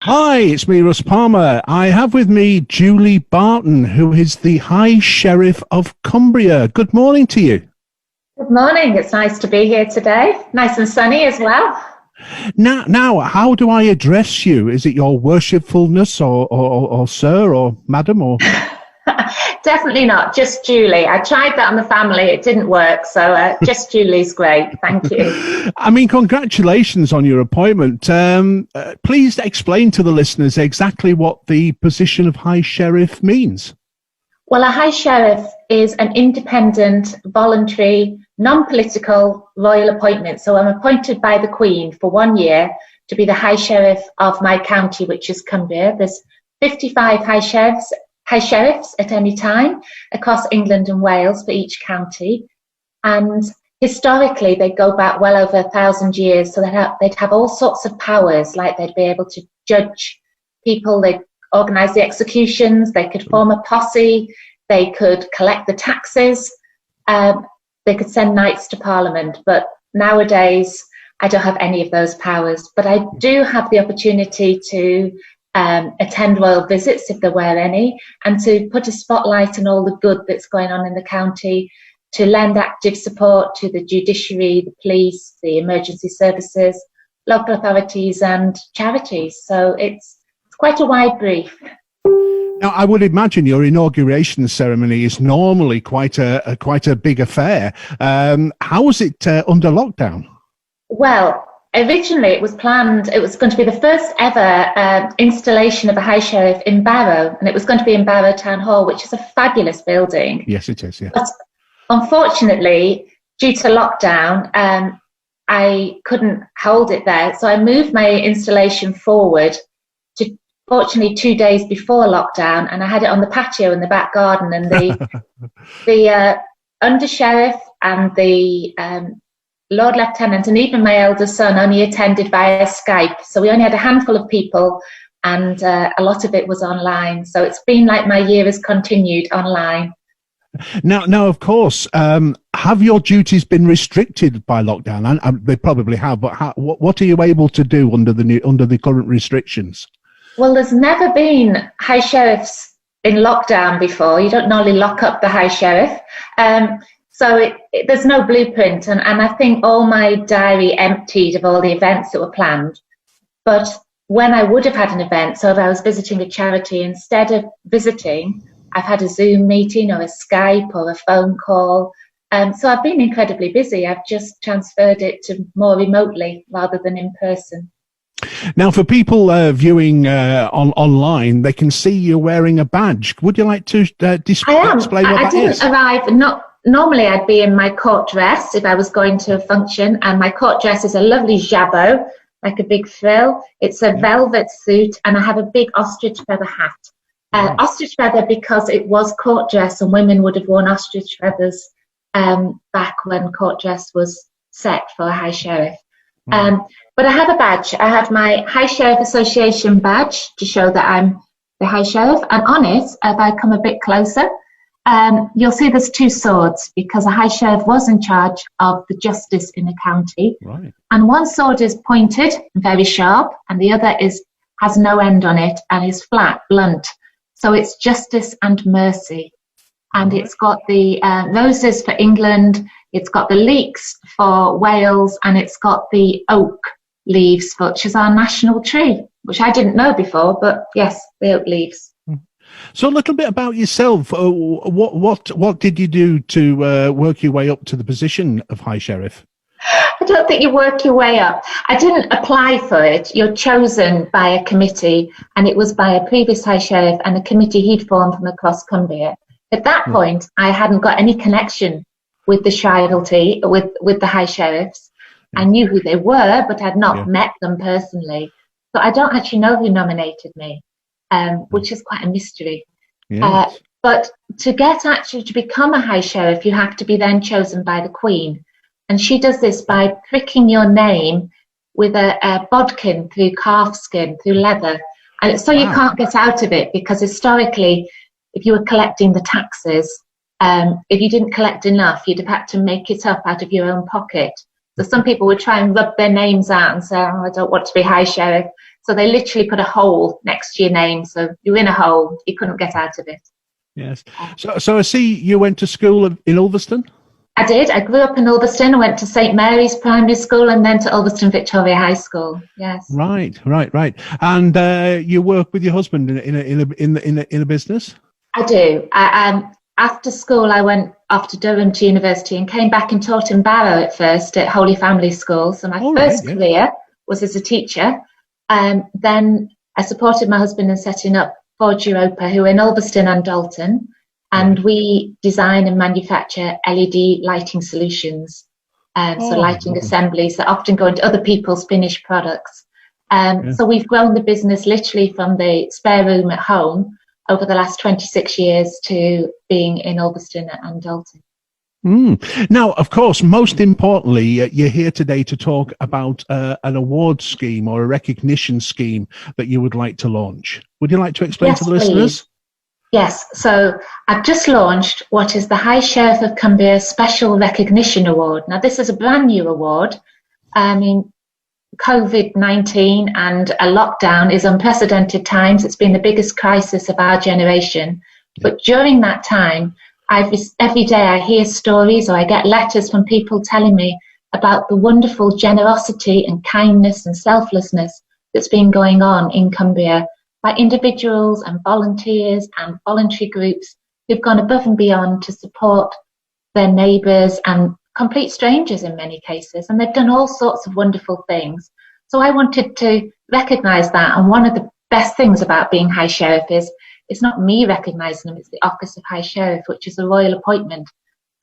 Hi, it's me, Russ Palmer. I have with me Julie Barton, who is the High Sheriff of Cumbria. Good morning to you. Good morning. It's nice to be here today. Nice and sunny as well. Now, how do I address you? Is it your worshipfulness or sir or madam or? Definitely not. Just Julie. I tried that on the family. It didn't work. So just Julie's great. Thank you. I mean, congratulations on your appointment. Please explain to the listeners exactly what the position of High Sheriff means. Well, a High Sheriff is an independent, voluntary, non-political royal appointment. So I'm appointed by the Queen for 1 year to be the High Sheriff of my county, which is Cumbria. There's 55 High Sheriffs at any time across England and Wales for each county. And historically, they go back well over 1,000 years. So they'd have all sorts of powers, like they'd be able to judge people, they'd organise the executions, they could form a posse, they could collect the taxes, they could send knights to Parliament. But nowadays, I don't have any of those powers. But I do have the opportunity to attend royal visits, if there were any, and to put a spotlight on all the good that's going on in the county, to lend active support to the judiciary, the police, the emergency services, local authorities and charities. So it's quite a wide brief. Now, I would imagine your inauguration ceremony is normally quite a big affair. How was it under lockdown? Well, originally it was planned, it was going to be the first ever installation of a High Sheriff in Barrow, and it was going to be in Barrow Town Hall, which is a fabulous building. Yes, it is, yeah. But unfortunately, due to lockdown, I couldn't hold it there. So I moved my installation forward to, fortunately, 2 days before lockdown, and I had it on the patio in the back garden, and the under sheriff and the Lord Lieutenant and even my elder son only attended via Skype. So we only had a handful of people, and a lot of it was online. So it's been like my year has continued online. Now, of course, have your duties been restricted by lockdown? And they probably have, but what are you able to do under the current restrictions? Well, there's never been High Sheriffs in lockdown before. You don't normally lock up the High Sheriff. So there's no blueprint, and I think all my diary emptied of all the events that were planned. But when I would have had an event, so if I was visiting a charity, instead of visiting, I've had a Zoom meeting or a Skype or a phone call. So I've been incredibly busy. I've just transferred it to more remotely rather than in person. Now, for people viewing online, they can see you wearing a badge. Would you like to explain what that is? I didn't arrive. Normally, I'd be in my court dress if I was going to a function, and my court dress is a lovely jabot, like a big frill. It's a velvet suit, and I have a big ostrich feather hat. Ostrich feather because it was court dress, and women would have worn ostrich feathers back when court dress was set for a High Sheriff. But I have a badge. I have my High Sheriff Association badge to show that I'm the High Sheriff. And on it, if I come a bit closer, you'll see there's two swords, because a High Sheriff was in charge of the justice in the county. Right. And one sword is pointed, very sharp, and the other has no end on it and is flat, blunt. So it's justice and mercy. And it's got the roses for England, it's got the leeks for Wales, and it's got the oak leaves, which is our national tree, which I didn't know before, but yes, the oak leaves. So a little bit about yourself. What did you do to work your way up to the position of High Sheriff? I don't think you work your way up. I didn't apply for it. You're chosen by a committee, and it was by a previous High Sheriff and a committee he'd formed from across Cumbria. At that point, I hadn't got any connection with the Shiralty, with the High Sheriffs. I knew who they were, but I'd not met them personally. So I don't actually know who nominated me, which is quite a mystery. Yes. But to become a High Sheriff, you have to be then chosen by the Queen. And she does this by pricking your name with a bodkin through calf skin, through leather. And so you can't get out of it, because historically, if you were collecting the taxes, if you didn't collect enough, you'd have had to make it up out of your own pocket. So some people would try and rub their names out and say, oh, I don't want to be High Sheriff. So they literally put a hole next to your name. So you're in a hole, you couldn't get out of it. Yes. So I see you went to school in Ulverston? I did. I grew up in Ulverston. I went to St Mary's Primary School and then to Ulverston Victoria High School. Yes. Right. And you work with your husband in a business? I do. After school, I went off to Durham to university and came back and taught in Barrow at first at Holy Family School. So my first career was as a teacher. Then I supported my husband in setting up Forge Europa, who are in Ulverston and Dalton. And we design and manufacture LED lighting solutions. So lighting assemblies that often go into other people's finished products. So we've grown the business literally from the spare room at home over the last 26 years to being in Ulverston and Dalton. Now, of course, most importantly, you're here today to talk about an award scheme or a recognition scheme that you would like to launch. Would you like to explain to the listeners? Yes, so I've just launched what is the High Sheriff of Cumbria Special Recognition Award. Now, this is a brand new award. I mean, COVID-19 and a lockdown is unprecedented times. It's been the biggest crisis of our generation. But during that time, every day I hear stories or I get letters from people telling me about the wonderful generosity and kindness and selflessness that's been going on in Cumbria by individuals and volunteers and voluntary groups who've gone above and beyond to support their neighbours and complete strangers in many cases. And they've done all sorts of wonderful things. So I wanted to recognise that. And one of the best things about being High Sheriff is it's not me recognising them, it's the Office of High Sheriff, which is a royal appointment.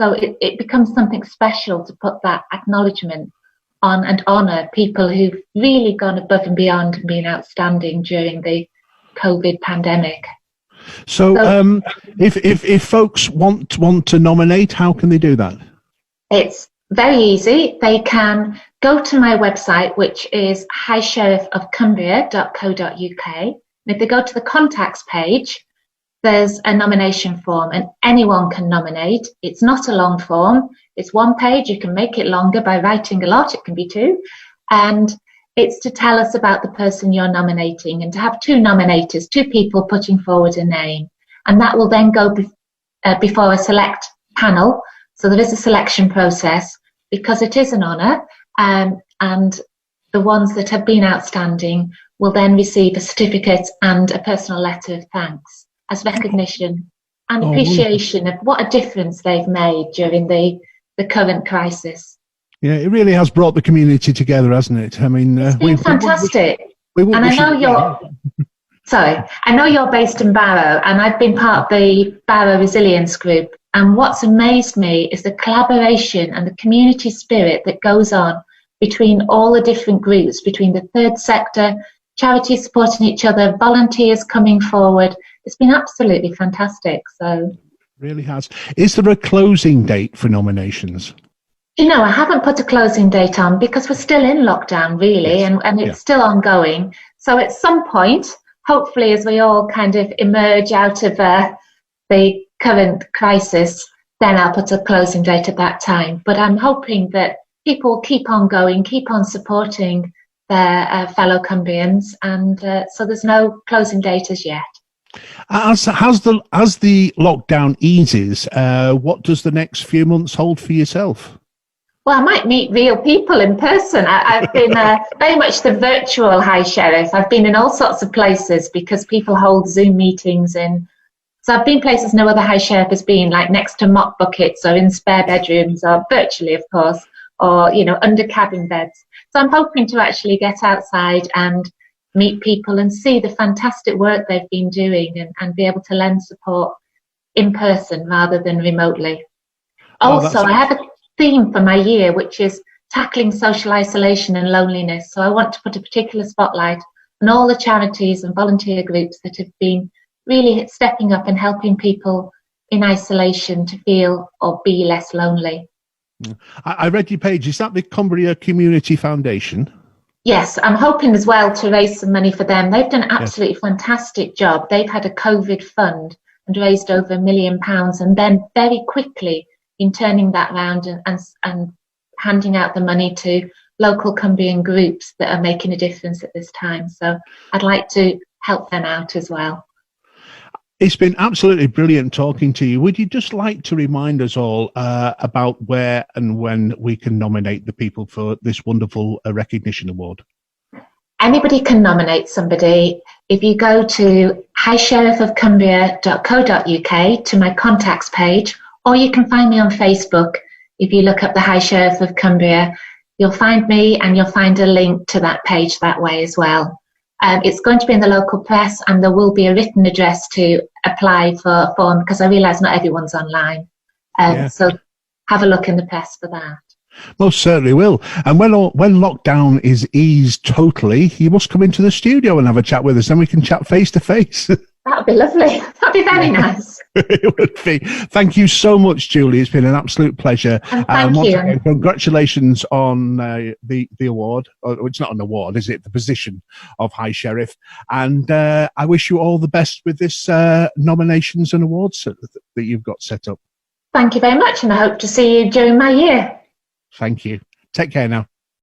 So it becomes something special to put that acknowledgement on and honour people who've really gone above and beyond and been outstanding during the COVID pandemic. So if folks want to nominate, how can they do that? It's very easy. They can go to my website, which is highsheriffofcumbria.co.uk. And if they go to the contacts page, there's a nomination form and anyone can nominate. It's not a long form. It's one page. You can make it longer by writing a lot. It can be two. And it's to tell us about the person you're nominating and to have two nominators, two people putting forward a name. And that will then go before a select panel. So there is a selection process because it is an honour. And the ones that have been outstanding will then receive a certificate and a personal letter of thanks as recognition and appreciation of what a difference they've made during the current crisis. Yeah, it really has brought the community together, hasn't it? I mean, it's been fantastic. And I know you're based in Barrow, and I've been part of the Barrow Resilience Group. And what's amazed me is the collaboration and the community spirit that goes on between all the different groups, between the third sector, charities supporting each other, volunteers coming forward. It's been absolutely fantastic. So, it really has. Is there a closing date for nominations? I haven't put a closing date on because we're still in lockdown, really, and it's still ongoing. So at some point, hopefully, as we all kind of emerge out of the current crisis, then I'll put a closing date at that time. But I'm hoping that people will keep on going, keep on supporting their fellow Cumbrians, and so there's no closing date as yet. As the lockdown eases, what does the next few months hold for yourself? Well, I might meet real people in person. I've been very much the virtual High Sheriff. I've been in all sorts of places because people hold Zoom meetings in. So I've been places no other High Sheriff has been, like next to mop buckets or in spare bedrooms or virtually, of course, or, under cabin beds. So I'm hoping to actually get outside and meet people and see the fantastic work they've been doing and be able to lend support in person rather than remotely. Also, I have a theme for my year, which is tackling social isolation and loneliness. So I want to put a particular spotlight on all the charities and volunteer groups that have been really stepping up and helping people in isolation to feel or be less lonely. I read your page. Is that the Cumbria Community Foundation? Yes, I'm hoping as well to raise some money for them. They've done an absolutely fantastic job. They've had a COVID fund and raised over £1 million and then very quickly in turning that round and handing out the money to local Cumbrian groups that are making a difference at this time. So I'd like to help them out as well. It's been absolutely brilliant talking to you. Would you just like to remind us all about where and when we can nominate the people for this wonderful recognition award? Anybody can nominate somebody. If you go to highsheriffofcumbria.co.uk to my contacts page, or you can find me on Facebook. If you look up the High Sheriff of Cumbria, you'll find me and you'll find a link to that page that way as well. It's going to be in the local press, and there will be a written address to apply for a form, because I realise not everyone's online. So have a look in the press for that. Most certainly will. And when lockdown is eased totally, you must come into the studio and have a chat with us, and we can chat face to face. That would be lovely. That would be very nice. It would be. Thank you so much, Julie. It's been an absolute pleasure. And thank you. Again, congratulations on the award. It's not an award, is it? The position of High Sheriff. And I wish you all the best with this nominations and awards that you've got set up. Thank you very much, and I hope to see you during my year. Thank you. Take care now.